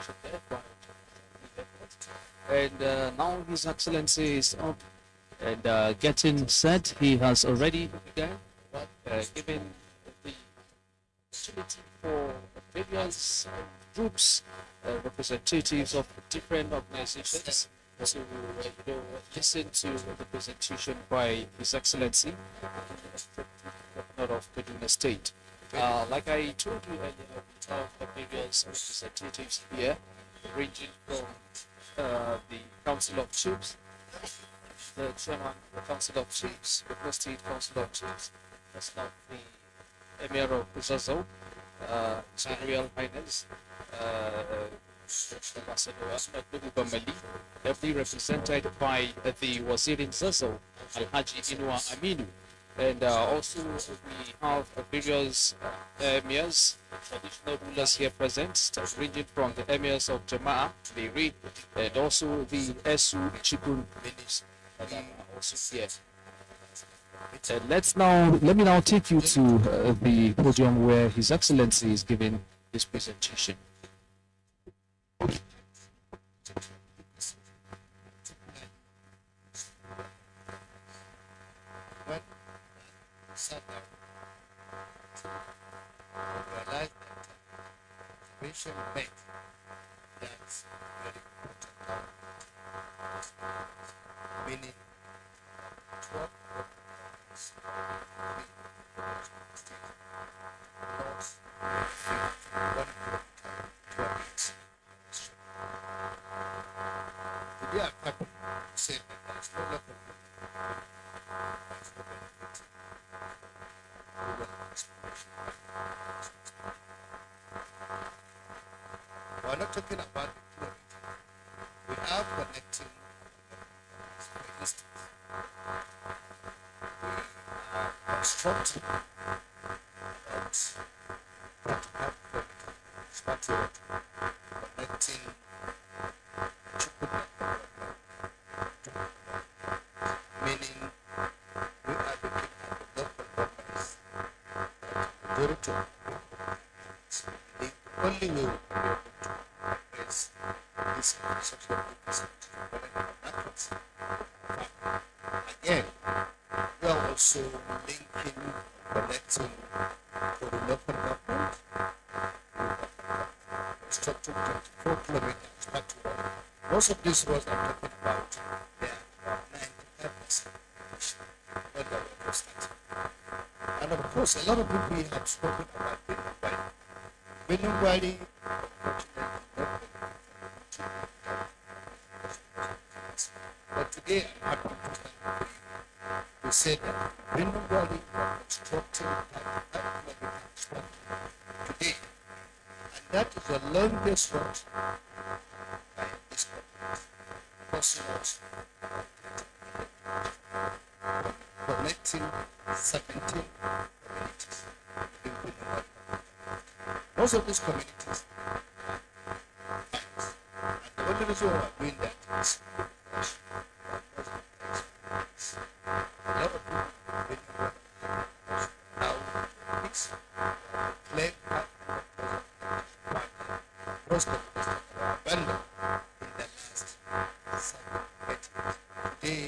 installation there and now His Excellency is up and getting set. He has already begun giving the opportunity for various groups, representatives of different organizations to listen to the presentation by His Excellency, Governor of Kaduna State. Like I told you earlier, we have various representatives here, ranging from the Council of Chiefs, the chairman of the Council of Chiefs, the State Council of Chiefs, that's not the Emir of Zazzau, His Royal Highness, Ambassador Ahmed Nuhu Bamali, ably represented by the Wazir in Zazzau, Alhaji Inua Aminu. And also we have various emirs, traditional rulers here present, ranging from the emirs of Jama'ah, the Reed, and also the Esu Chikun ministers that are also here. Let me now take you to the podium where His Excellency is giving this presentation. When sat down, I realized that observation made that's very important, meaning 12 problems today I'm happy to say that there is no level of benefit. We're not talking about the kilometer. We are connecting, for instance, we are constructing about 45 kilometers smart road connecting meaning we are looking at the local governments majority of the only way we will be able to address this infrastructure markets. Again, we are also linking, connecting for the local government, constructing 24 kilometers back to road. Most of these roads I'm talking about, they are about 95% when the road was started. And of course, a lot of people have spoken about Benugwali. Benugwali, but today I'm happy to stand to say that Benugwali was constructed at 5 kilometers today. And that is the longest road by this government. Crossing connecting 17 communities in Benugwali. Most of these communities are banks. And the only reason why we're doing that is a lot of people in Benugwali now mix claim most of us are abandoned in the last 7 decades. Today,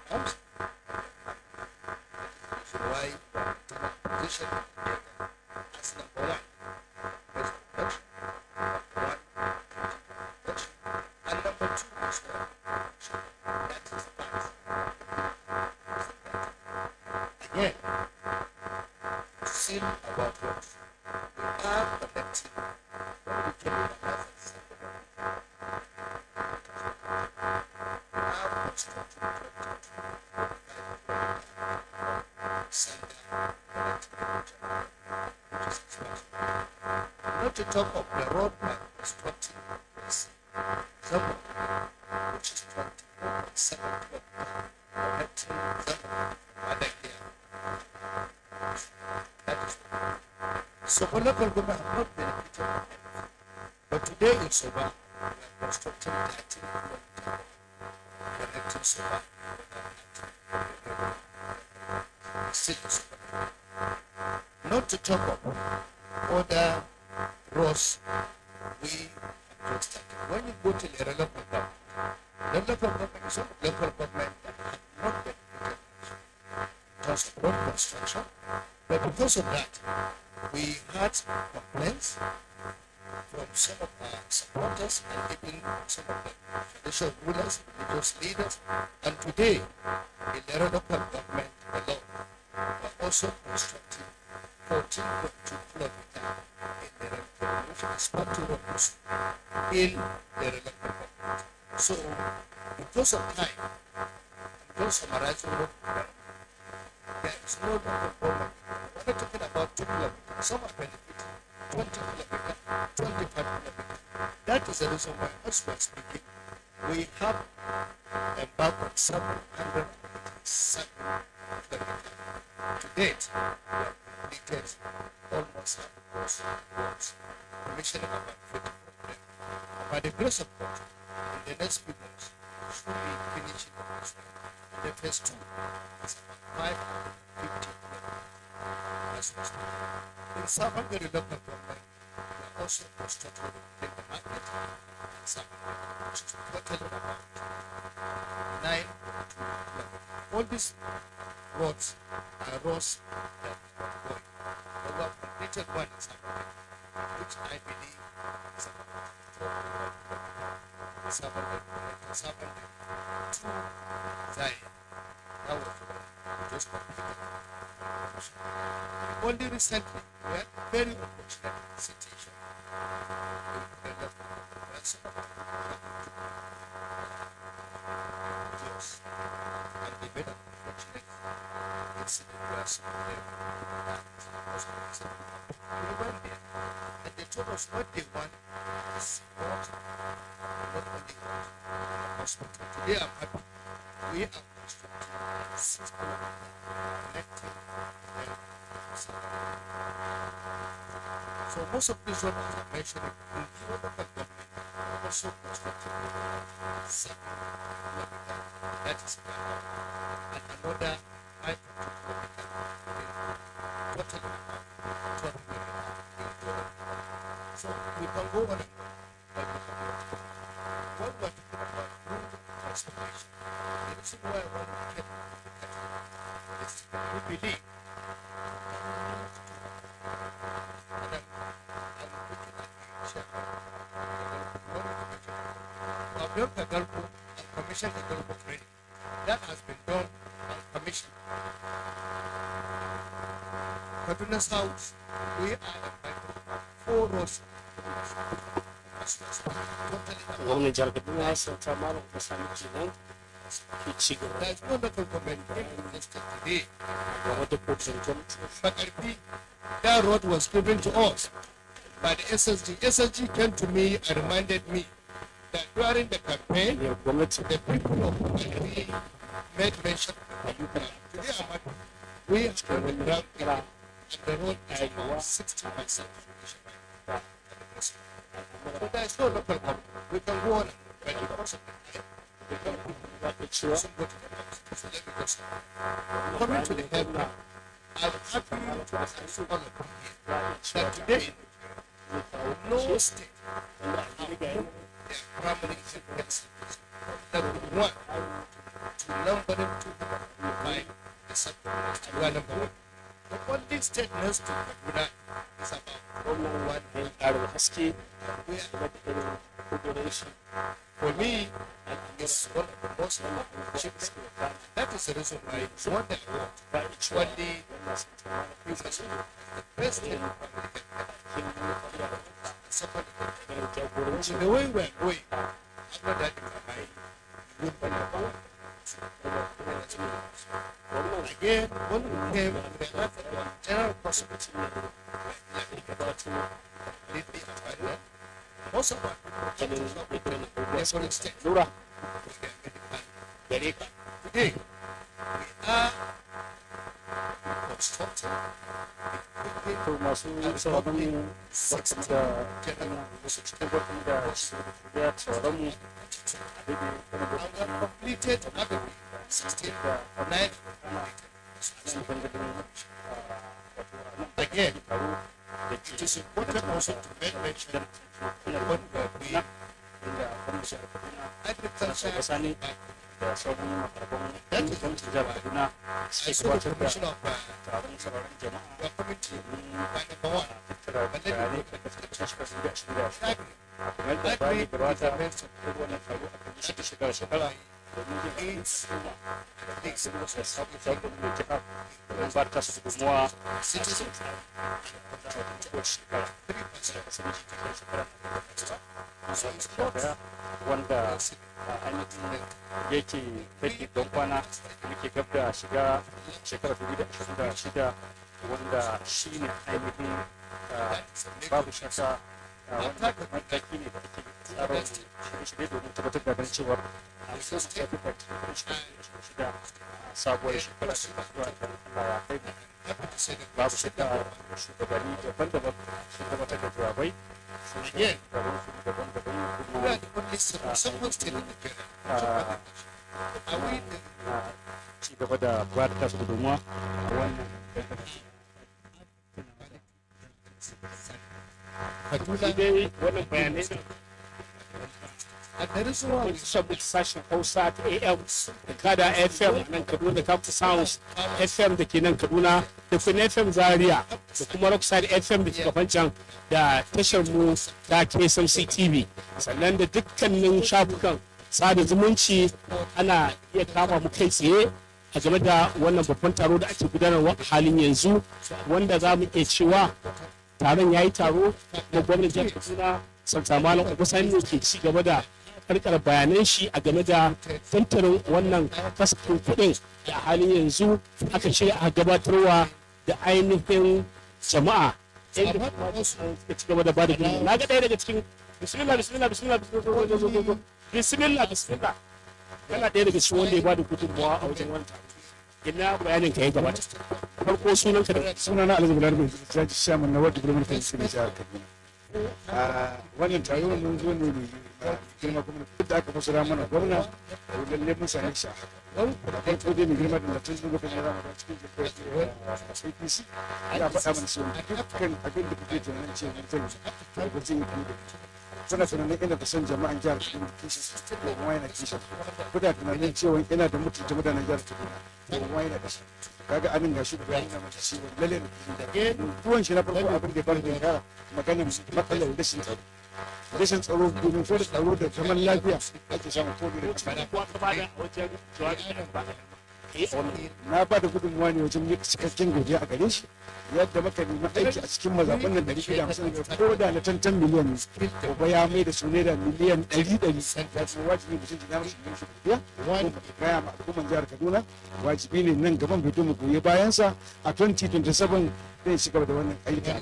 farmers why position as number one. There's production, number one, production, and number two is production. That is fact. Again, to see about what we are connecting when we came in as we are constructing 22 not to talk of the road map constructing this Zambia, which is 24.7 connecting Zambia and that is so for local government have not benefited from anything. But today in Soba, we are constructing 13 kilometers connecting Soba not to talk of other roads we have just started. When you go to the local government is a local government that have not yet put in just road construction. But because of that, we had complaints from some of our supporters and even some of the traditional rulers, religious leaders. And today, in the local government alone, we are also constructing 14.2 kilometers in the revolution expected roads in the local government. So, because of time, because summarizing what there is no local government. We're not talking about 2 kilometers. Some are benefiting 20 kilometers, 25 kilometers. That is the reason why, as we're speaking, we have embarked on 787 kilometers. To date, we have completed almost half of those roads, commissioning about 50 of them. By the grace of God, in the next few months, we should be finishing the first one. And the phase 2 is about 550 kilometers. As we speak. In Savangari local government, we are also constructing the market in Savangari, which is totally about 9.2 kilometers. All these roads are roads that are going. The one completed one in Savangari, which I believe is about 4 kilometers. Savangari to Zaire. That was just completed. Only recently, we had very unfortunate situation in the left where some of the videos and they made an unfortunate incident where some of them died because of the incident. We went there and they told us what they want is water, not only water, hospital. Today I'm happy. We are constructing 6 kilometers connecting them. So most of these roads I mentioned in the local government are also constructed with 7 kilometers. That is Ghana. And another 5 kilometers in total about 12 kilometers in total. So we can go on and on. But we have not. What we are talking about road transformation. The reason why I want to get at it is we believe built the Gulf and commissioned the Gulf training. That has been done and commissioned. Kaduna South, we are about 4 roads. gwamnan jihar kaduna ya sauta malam ta sami kenan ke ci gaba There is no local government in the state today. da wata kotun gwamnati But that road was given to us by the SSG. SSG came to me and reminded me that during the campaign, ne gwamnati the people of Makarfi made mention of the Ukraine. Today, I'm happy. We have done the ground clearing, and the road is about 60% completion. So there is no local government. We can go on, but because of the time, we can za ka cewa also go to the house. So let me just coming to the head now. I'm happy to announce all of you here that today, no state have their primary health centers from level 1 to number 2 the supplement. We are number 1. The only state next to Kaduna is about gwamnan 1 ya ƙara haske we are, game da irin kudurin shi for me, it's one of the most achievements. That is the reason why it's one that I want. ba a cewa Only wannan sun tama da is the best thing somebody irin jagoranci so the way we are going, after that in my mind, would be about gwamnan again when we came and we had the general possibility completely abandoned. Most of our people ganin not yadda wani abubuwa neighboring suka states lura with their medical. gare ka Today, we are constructing to masu sauran mu waɗanda su cikin waɗanda ya sauran mu a daidai wani and we lokaci have completed Avenue 16 9 sun bangadin again. It is important also to make mention what the agriculture da sauran makarabin that is gwamnatin jihar Kaduna I suke saw the gabatar da commission of taron sauraron jama'a your committee by number one. tattara bayanai da kasance shida kamar da bayani gabata duk wannan taro a kan shi shekara domin jin It's da sabon da jiha don ba ta su gudunmuwa citizens kowace shekara 3% da kasance cikin shekara so it's not daya wanda ainihin yake rage don kwana muke gab da shiga shekara 2026 wanda shi ne ainihin babu shaka wanda mataki ne da ake tsarin shirye domin tabbatar da ganin cewar a sun tabbatar da shida sabuwar shekara zuwa da Allah ya kai babu shaka shugabanni daban-daban sun tabbatar da jawabai again daban-daban we are the only someone still in the parent. Are we ci gaba da bayar da gudunmuwa a wannan dai wannan bayanai and there is one saboda sashen hausa ta am da kada fm nan kaduna da capital sounds fm da ke nan kaduna da kuma fm zaria da kuma rockside fm da ke kafancan da tashar mu ta KSMC tv sannan da dukkanin shafukan sada zumunci ana iya kama mu kai tsaye a game da wannan babban taro da ake gudanarwa a halin yanzu wanda za mu iya cewa taron ya yi taro da gwamnatin jihar kaduna santa malam obasani ne ke ci gaba da karkar bayanan shi a game da tantarin wannan kasafin kuɗin da a halin yanzu aka shirya a gabatarwa da ainihin jama'a inda suka ci gaba da bada gudunmawa na ga ɗaya daga cikin bismillah yana ɗaya daga cikin wanda ya bada gudunmawa a wajen wanta ina bayanin ka ya gabata farko sunan ka da sunana alhaji bilal mai jaji shaman na wadda gulmar kan cikin jihar kaduna wannan taro mun zo ne mai girma kuma da aka fasara mana gwamna da lalle mun sami shi da farko dai mai girma da tun zuwa kan rama da cikin jihar APC ya faɗa mana cewa dukkan abin da kuke tunanin cewa zai yi ba zai yi kuma kuna tunanin ina da son jama'an jihar kaduna da kishin da kuma yana kishin kuna tunanin cewa ina da mutunta mutanen jihar kaduna da kuma yana da shi kaga anan gashi da bayani na mace cewa lalle da tuwon shi na farko abin da ya fara da yara maganar matsalar rashin tsaro domin ko da tsaro da zaman lafiya ake samun ko da na ba da gudunmuwa ne wajen mika cikakken godiya a gare shi yadda muka nemi aiki a cikin mazaɓen nan 150 ko da na tantan miliyan ne gobe ya mai da su naira miliyan 100 ya ce wajibi mutum da ya mashi yin shi godiya ko gaya ma al'umman jihar kaduna wajibi ne nan gaban bai mu goyi bayansa a 2027 zai ci gaba da wannan ayyuka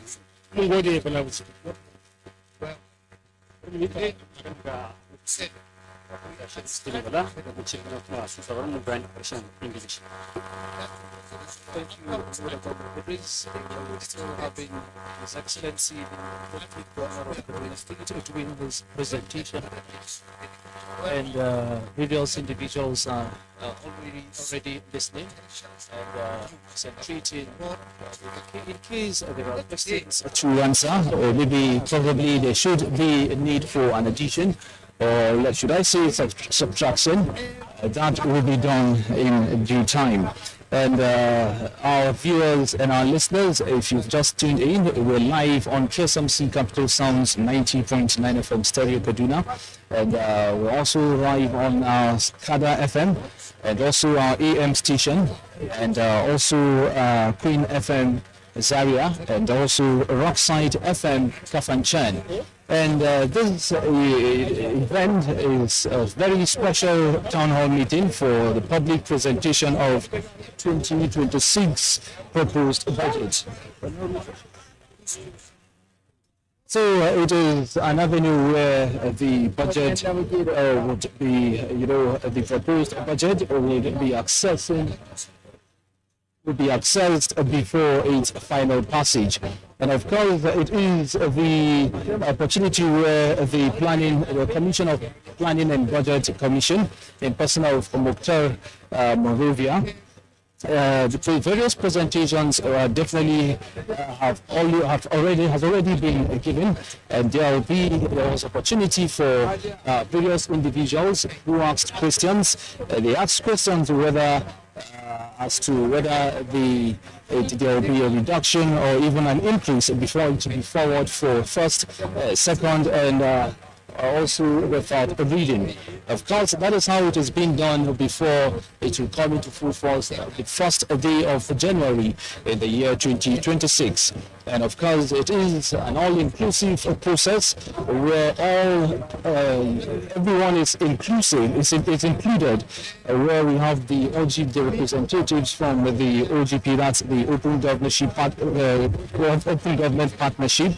mun gode ya fala musu said Thank you, the Prince. We're still having His Excellency the Deputy Governor of the Prince doing his presentation, and various individuals are already listening and concentrating. In case there are questions to answer, or maybe probably there should be a need for an addition, or should I say subtraction, that will be done in due time. And our viewers and our listeners, if you've just tuned in, we're live on KSMC Capital Sounds 90.9 FM Stereo Kaduna, and we're also live on our Kada FM and also our AM station, and also Queen FM Zaria, and also Rockside FM Kafanchan. And this event is a very special town hall meeting for the public presentation of 2026 proposed budget. So it is an avenue where the budget would be, the proposed budget would be accessed before its final passage. And of course, it is the opportunity where the Commission of Planning and Budget Commission, in person of Mukhtar Monrovia, the various presentations definitely has already been given, and there was opportunity for various individuals who asked questions. They asked questions whether as to whether there will be a reduction or even an increase before it to be forward for first, second, and also the third reading. Of course, that is how it is being done before it will come into full force the first day of January in the year 2026. And of course, it is an all-inclusive process where everyone is inclusive, is included, where we have the representatives from the OGP, that's the Open Government Partnership,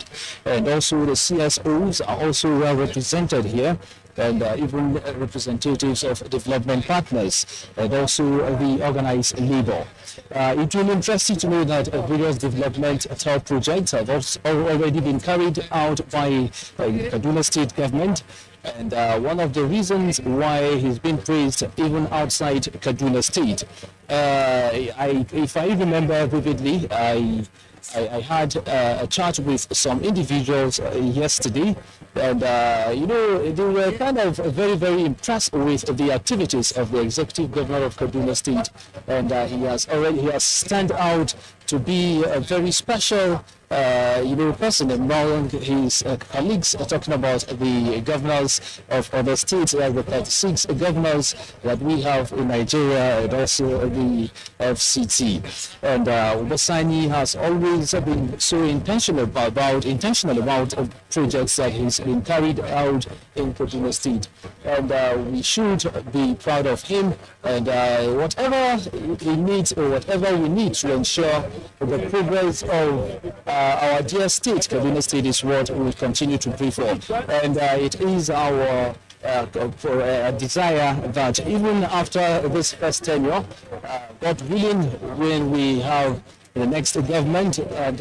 and also the CSOs are also well represented here, and even representatives of development partners, and also the organized labor. It will interest you to know that various developmental projects have already been carried out by Kaduna State government. And one of the reasons why he's been praised even outside Kaduna State, if I remember vividly, I had a chat with some individuals yesterday, and they were kind of very, very impressed with the activities of the executive governor of Kaduna State, and he has stand out to be a very special person among his colleagues, talking about the governors of other states, like the 36 governors that we have in Nigeria, and also the FCT. And Obasani has always been so intentional about projects that he's been carried out in Kaduna State. And we should be proud of him, and whatever he needs or whatever we need to ensure the progress of our dear state, Kaduna State, is what we will continue to pray for. And it is our desire that even after this first tenure, God willing, when we have the next government and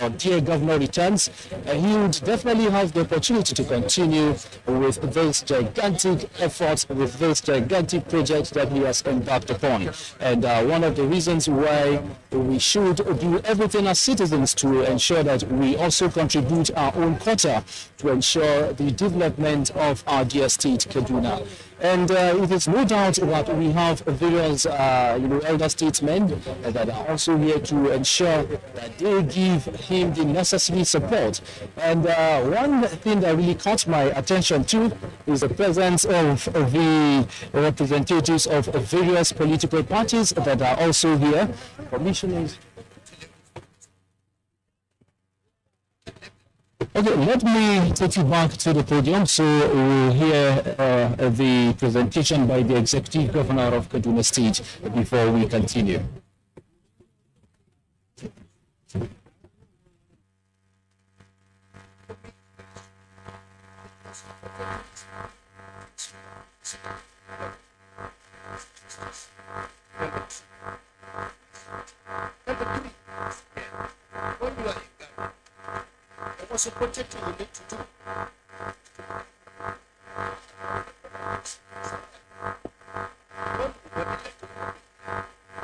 our dear governor returns, he would definitely have the opportunity to continue with this gigantic effort, with this gigantic project that he has embarked upon. And one of the reasons why we should do everything as citizens to ensure that we also contribute our own quota to ensure the development of our dear state, Kaduna. And it is no doubt that we have various, elder statesmen that are also here to ensure that they give him the necessary support. And one thing that really caught my attention too is the presence of the representatives of various political parties that are also here. Commissioners. Okay, let me take you back to the podium so we'll hear the presentation by the Executive Governor of Kaduna State before we continue. What's the project you need to do?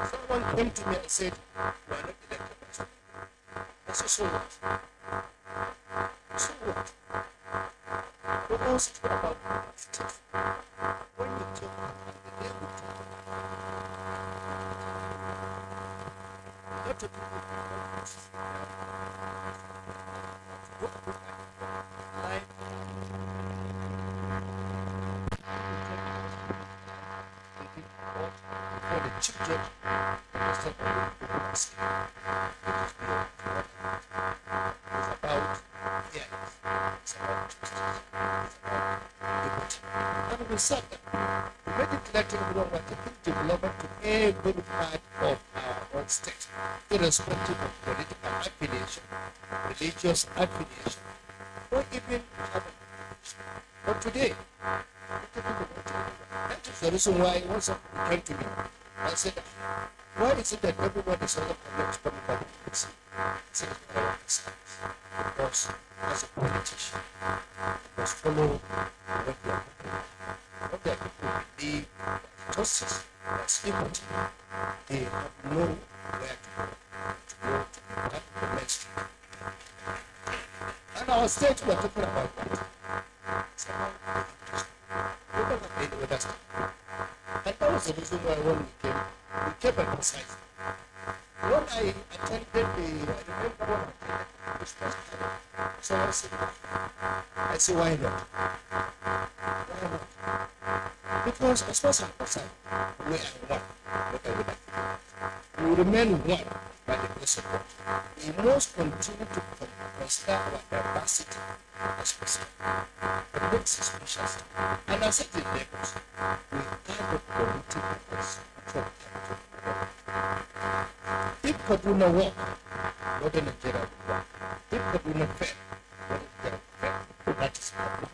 Someone came to me and said, "We are not elected." I said, "So what? So what? What else is about positive? When you talk about the name, we talk about not to do for the children, it's about and we said that we made it clear to everyone we're taking development to every part of our own state, irrespective of political affiliation, religious affiliation, or even but today, that is the reason why when someone came to me and said, why is it that everyone is on the public policy? I said, because as a politician, you must follow what they are people believe, justice, that's equity, our state, we're talking about what? Somehow, we don't have any other state. And that was the reason why when we came emphasizing. When I attended I remember when I attended this first time, someone said, I said, why not? Why not? Because as far as I'm concerned, we are one. Whatever that we remain one by the grace of God. We must continue to consider our diversity as possible. But what is suspicious? And I said in Lagos, we have a community members from if Kaduna work, what in Nigeria will work. If Kaduna fail, what in Nigeria will fail. That is problem.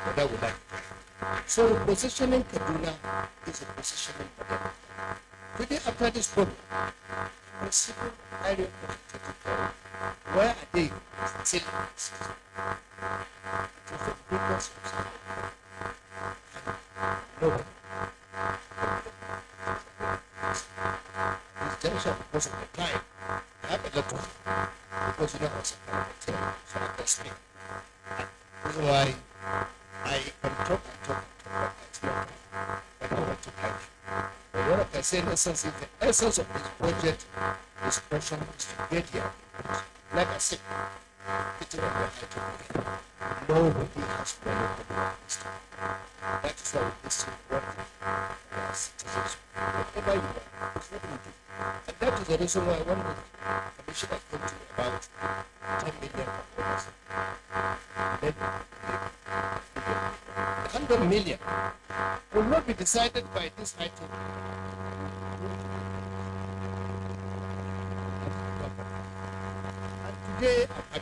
But I would like to. So repositioning Kaduna is a positioning for them. Today after this problem, consider area of where are they still? It is the biggest no. Tension because of the time. I have a lot of because you know what's happening, so I can speak. This is why I can talk, but it's not. But I want to help you. But what I can say in essence is the essence of this project discussion is to get here. Like I said, it's not what I told you. Nobody has money to do this. That is why we still work for citizens. Whatever you want, it's what we do. And that is the reason why I want the commissioner came to you about 10 million dollars. Then the 100 million will not be decided by this item. And today, I'm happy.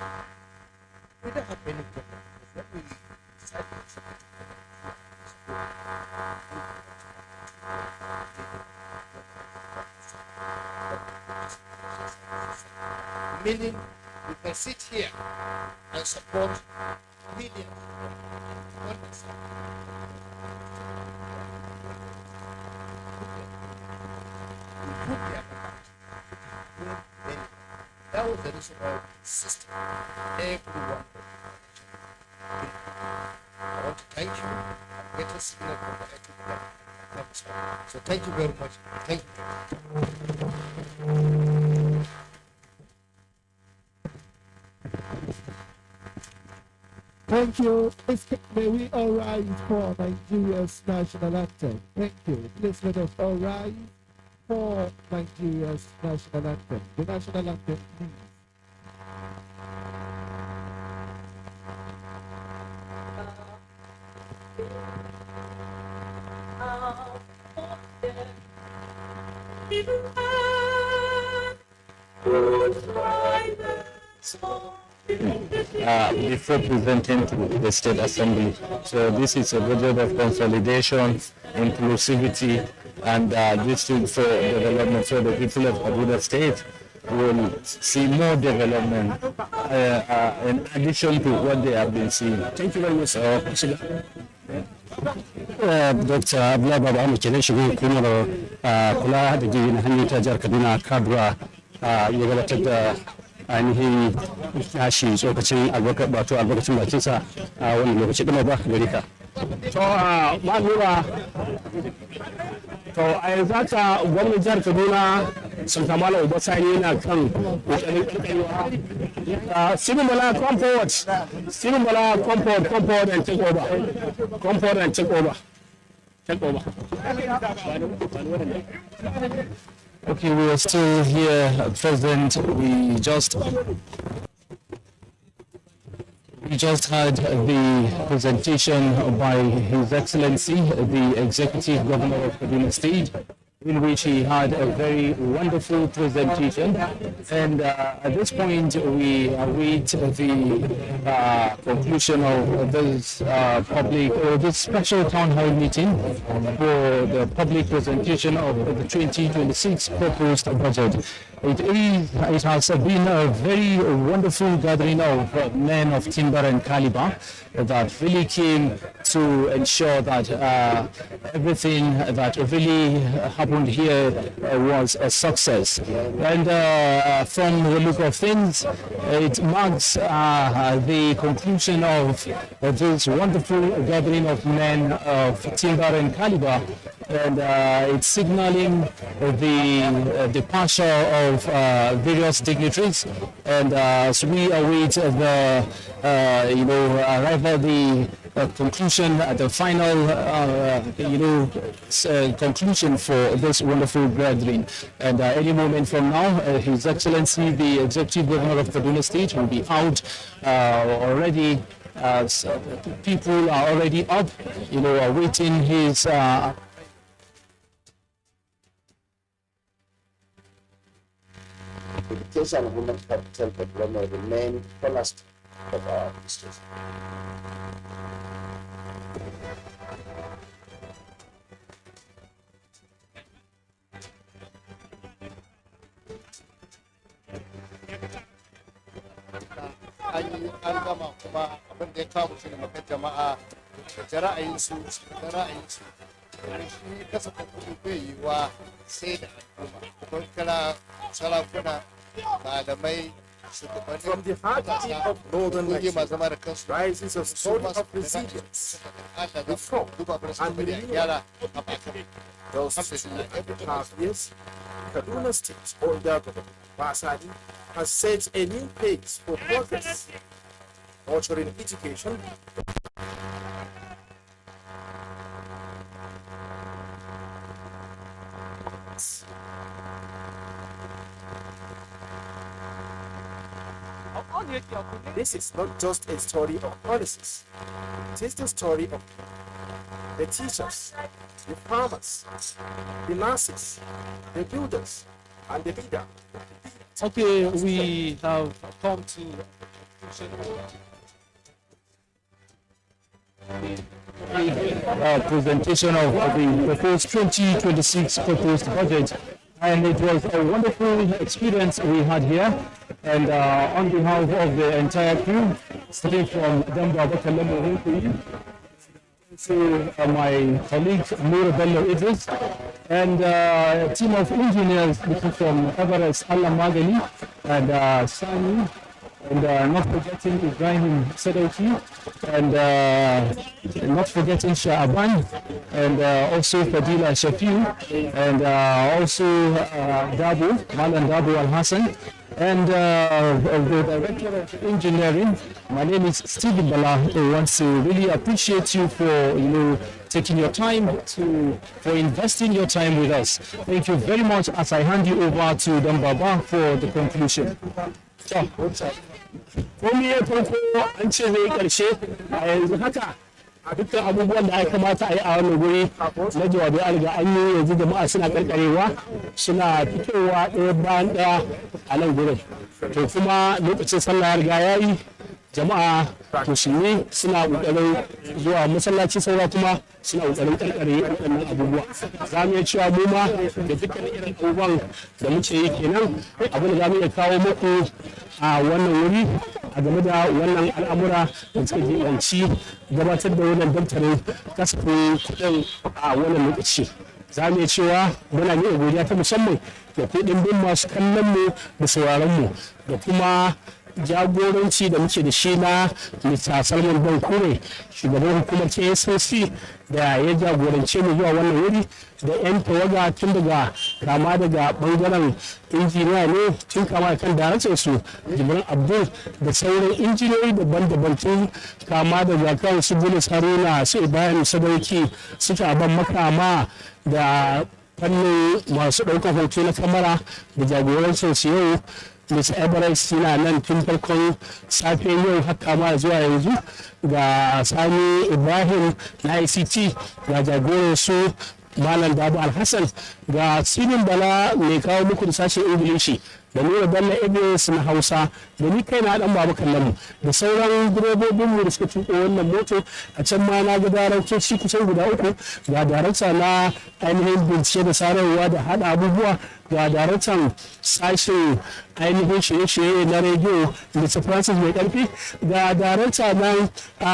We don't have many problems. What we decided is meaning we can sit here and support millions. That was the reason why we insisted everyone. I want to thank you and get a signal from the ITV. So thank you very much. Thank you. Thank you. May we all rise for Nigeria's national anthem. Thank you. Please let us all rise for Nigeria's national anthem. The national anthem, please. Before presenting to the State Assembly. So this is a budget of consolidation, inclusivity, and this is for development. So the people of Kaduna State will see more development in addition to what they have been seeing. Thank you very much. Dr. Abdullahi Baba kenan shigo hukumar kula da jirgin hanyar ta jihar Kaduna Kaduna ya gabatar da ainihin yashi tsokacin albarkacin bakinsa a wani lokaci ɗuma ba gari ka. Ma nura to a yanzu haka gwamnan jihar Kaduna Sultan Malam Obasani yana kan kokarin karkarewa. Stephen Bala come forward. Stephen Bala come forward and take over. Come forward and take over. Take over. Okay, we are still here, President. We just had the presentation by His Excellency, the Executive Governor of Kaduna State, in which he had a very wonderful presentation. And at this point, we await the conclusion of this this special town hall meeting for the public presentation of the 2026 proposed budget. It has been a very wonderful gathering of men of timber and caliber that really came to ensure that everything that really happened here was a success. And from the look of things, it marks the conclusion of this wonderful gathering of men of timber and caliber, and it's signaling the departure of various dignitaries. And as we await the arrival, the conclusion, the final conclusion for this wonderful gathering. And any moment from now, His Excellency the Executive Governor of Kaduna State will be out already. People are already up, awaiting his Education and women capital development remain cornerstone of our administration. An gama kuma abin da ya kawo shi ne maka jama'a da ra'ayinsu da ra'ayinsu shi kasafin kuɗi bai yi wa sai da al'umma kun kira sarakuna malamai From the heart of northern Nigeria rises a story of resilience, reform, and renewal. Those 6.5 years, Kaduna State, under Basadi, has set a new pace for progress, nurturing education, This is not just a story of policies. It is the story of the teachers, the farmers, the nurses, the builders, and the leader. Okay, we have come to presentation of the proposed 2026 proposed budget, and it was a wonderful experience we had here. And on behalf of the entire crew, starting from Damba Bakalemo to my colleague Noor Bello Idris, and a team of engineers from Everest Allah Magali and Sani, and not forgetting Ibrahim Sadauki, and not forgetting Sha'aban, and also Fadila Shafiu, and also Dabu, Malan Dabu Al Hassan, and the Director of Engineering. My name is Stephen Bala. I want to really appreciate you for taking your time for investing your time with us. Thank you very much as I hand you over to Dambaba for the conclusion. Komi ya farko an ce zai karshe a yanzu haka a dukkan abubuwan da aka kamata a yi a wannan guri na jawabi an riga an yi yanzu jama'a suna karkarewa suna fitowa ɗaya bayan ɗaya a nan gurin to kuma lokacin sallah ya riga ya yi jama'a musulmi suna ƙoƙarin zuwa masallaci saura kuma suna ƙoƙarin karkare waɗannan abubuwa za mu iya cewa mu ma da dukkan irin abubuwan da muke yi kenan abin da za mu iya kawo muku a wannan wuri a game da wannan al'amura da suka jibanci gabatar da wannan daftarin kasafin kuɗin a wannan lokaci za mu iya cewa muna miƙa godiya ta musamman da kuɗin bin masu kallon mu da sauraron mu da kuma jagoranci da muke da shi na Mr. Salman Bankure, shugaban hukumar KSMC da ya jagorance mu zuwa wannan wuri da 'yan tawaga tun daga kama daga bangaren injiniya ne tun kama da kan daraktan su Jibrin Abdul da sauran injiniyoyi daban-daban tun kama daga kan su Bulus Haruna su Ibrahim Sadauki su Taban Makama da fannin masu ɗaukar hoto na kamara da jagorancin su yau Mr. Everest yana nan tun farkon safe yau haka ma zuwa yanzu ga Sani Ibrahim na ICT ga jagoran su Malam Dabu Alhassan ga Sinin Bala mai kawo muku da sashen Ingilishi da nuna Bello Idris na Hausa da ni kai na dan babu kallon da sauran direbobinmu da suka tuko wannan moto a can ma na ga daraktoci kusan guda uku ga darakta na ainihin bincike da sararwa da hada abubuwa ga daraktan sashen ainihin shirye-shirye na rediyo Mr. Francis mai karfi ga darakta na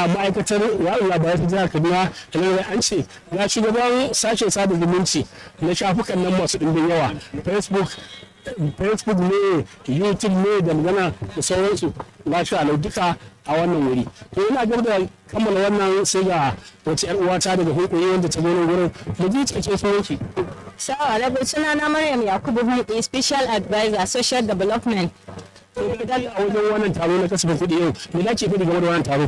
ma'aikatar yaɗa labarai ta jihar Kaduna da an ce ga shugaban sashen sada zumunci na shafukan nan masu ɗimbin yawa Facebook ne YouTube ne da magana da sauransu lafiya lau duka a wannan wuri to ina gaba da kammala wannan sai ga wata yar uwata daga hukuri wanda ta zo nan gurin mu ji cikakken sunanki. Salamu sunana Maryam Yakubu Hunki, Special Advisor Social Development. A wajen wannan taro na kasafin kuɗi yau me za ki faɗi game da wannan taro?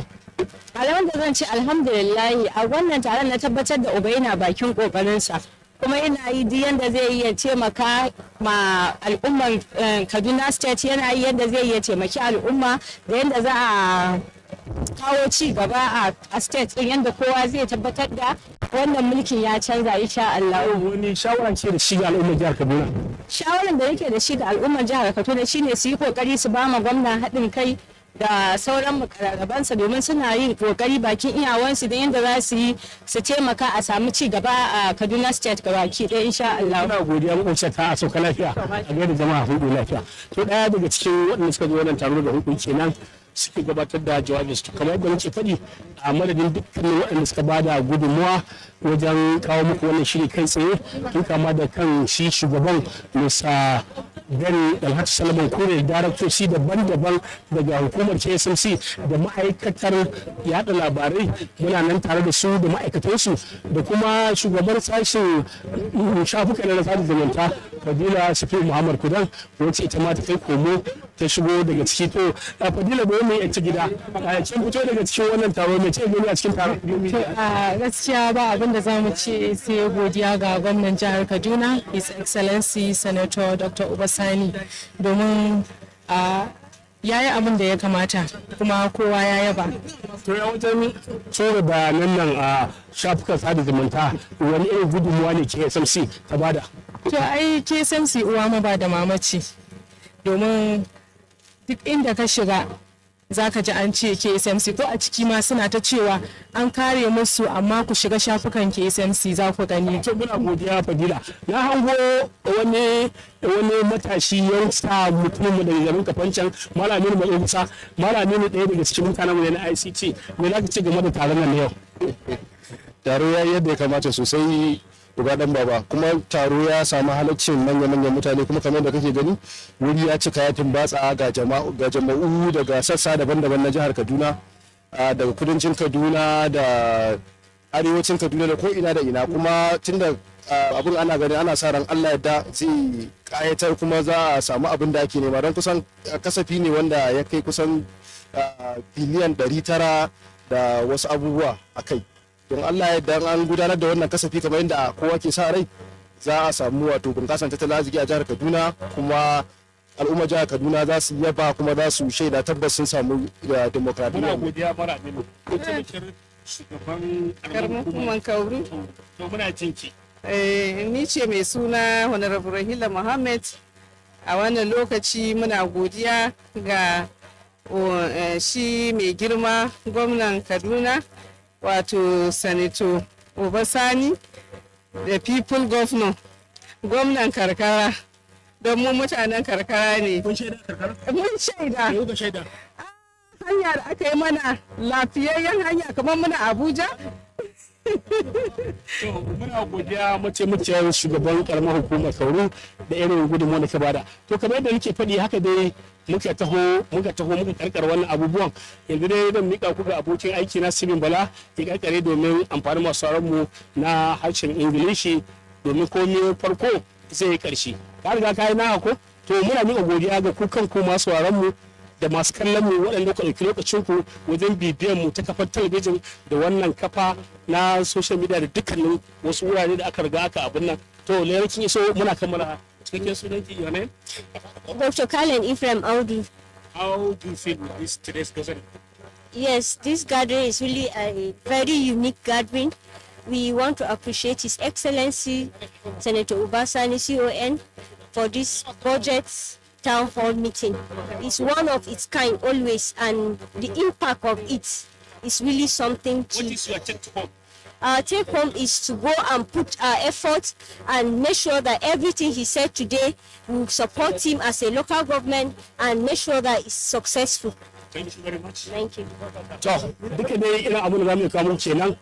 Alamun da zan ce alhamdulillahi a wannan taron na tabbatar da uba yana bakin kokarinsa kuma yana yi duk yadda zai iya taimaka ma al'ummar Kaduna State, yana yi yadda zai iya taimaki al'umma da yadda za a kawo ci gaba a state din yadda kowa zai tabbatar da wannan mulkin ya canza insha Allah. Wani shawara ce da shi ga al'ummar jihar Kaduna? Shawaran da nake da shi ga al'ummar jihar Kaduna shine su yi kokari su ba ma gwamna haɗin kai da sauran mukarrabansa domin suna yin kokari bakin iyawansu da yadda za su yi su taimaka a samu ci gaba a Kaduna State gabaki ɗaya insha Allah. Muna godiya mu ta a sauka lafiya a gaida jama'a hudu lafiya. To ɗaya daga cikin waɗanda suka zo wannan taro da hudu kenan suke gabatar da jawabin su kamar yadda muke faɗi a madadin dukkanin waɗanda suka bada gudunmuwa wajen kawo muku wannan shiri kai tsaye tun kama da kan shi shugaban Musa Gani Alhaji Salman Kure, daraktoci daban-daban daga hukumar KSMC da ma'aikatar yada labarai muna nan tare da su da ma'aikatansu da kuma shugabar sashen shafuka na sada zumunta Fadila Shafi Muhammad Kudan wacce ita ma ta kai komo ta shigo daga ciki. To Fadila bai mai ta gida kin fito daga cikin wannan taro mai ce gani a cikin taron? Gaskiya ba abin da za mu ce sai godiya ga gwamnan jihar Kaduna, His Excellency Senator Dr. Ubasani, domin ya yi abin da ya kamata kuma kowa ya yaba. To ya wajen tsoro bayanan nan a shafukan sada zumunta wani irin gudunmuwa ne KSMC ta bada? To ai KSMC uwa ma ba da mamaci, domin duk inda ka shiga za ka ji an ce KSMC, ko a ciki ma suna ta cewa an kare musu amma ku shiga shafukan KSMC za ku gani. To muna godiya Fadila. Na hango wani matashi youngster mutumin daga garin Kafancan, Malamin Mai Musa, Malamin ɗaya daga cikin mutanen mu na ICT. Me za ka ce game da taron nan yau? Taro ya yadda ya kamata sosai uba dan baba, kuma taro ya samu halaccin manya-manyan mutane, kuma kamar da kake gani wuri ya cika ya tumbatsa ga jama'u daga sassa daban-daban na jihar Kaduna, daga kudancin Kaduna da arewacin Kaduna da ko ina da ina, kuma tunda abun ana gani ana sa ran Allah yadda zai kayatar kuma za a samu abin da ake nema, don kusan kasafi ne wanda ya kai kusan biliyan 900 da wasu abubuwa a kai. Don Allah yadda an gudanar da wannan kasafi kamar yadda kowa ke sa rai, za a samu wato bunƙasar tattalin arziki a jihar Kaduna, kuma al'ummar jihar Kaduna za su yaba kuma za su shaida tabbas sun samu demokradiyya. Muna godiya mara aminu. Shugaban karamar hukumar Kauru. To muna jinki. Ni ce mai suna Honorable Rahila Mohammed. A wannan lokaci muna godiya ga shi mai girma gwamnan Kaduna, wato Sanato Obasani, da people governor, gwamnan karkara, don mu mutanen karkara ne. Mun shaida. Hanya da aka yi mana lafiyayyen hanya kamar muna Abuja. Muna godiya mace shugaban karamar hukumar Kauru da irin gudunmuwa da ka bada. To kamar yadda nake faɗi haka dai muka taho muka karkar wannan abubuwan. Yanzu dai zan mika ku ga abokin aiki na Simin Bala ya karkare domin amfani masu mu na harshen Ingilishi, domin komai farko zai yi karshe. Ka riga ka yi na ko? To muna mika godiya ga ku kanku masu mu da masu kallon mu waɗanda ku ɗauki lokacin ku wajen bibiyan mu ta kafar talabijin da wannan kafa na social media da dukkanin wasu wurare da aka riga aka abin nan. To kin iso muna kammala cikakken sunan ki your name? Dr. Kalen Ephraim Audu. How do you feel with this today's gathering? Yes, this gathering is really a very unique gathering. We want to appreciate His Excellency Senator Ubasani CON for this project town hall meeting. It's one of its kind always, and the impact of it is really something to. What is your take home? Our take home is to go and put our effort and make sure that everything he said today will support him as a local government and make sure that it's successful. Thank you very much. Thank you. To, duka dai irin abin da za mu kawo kenan.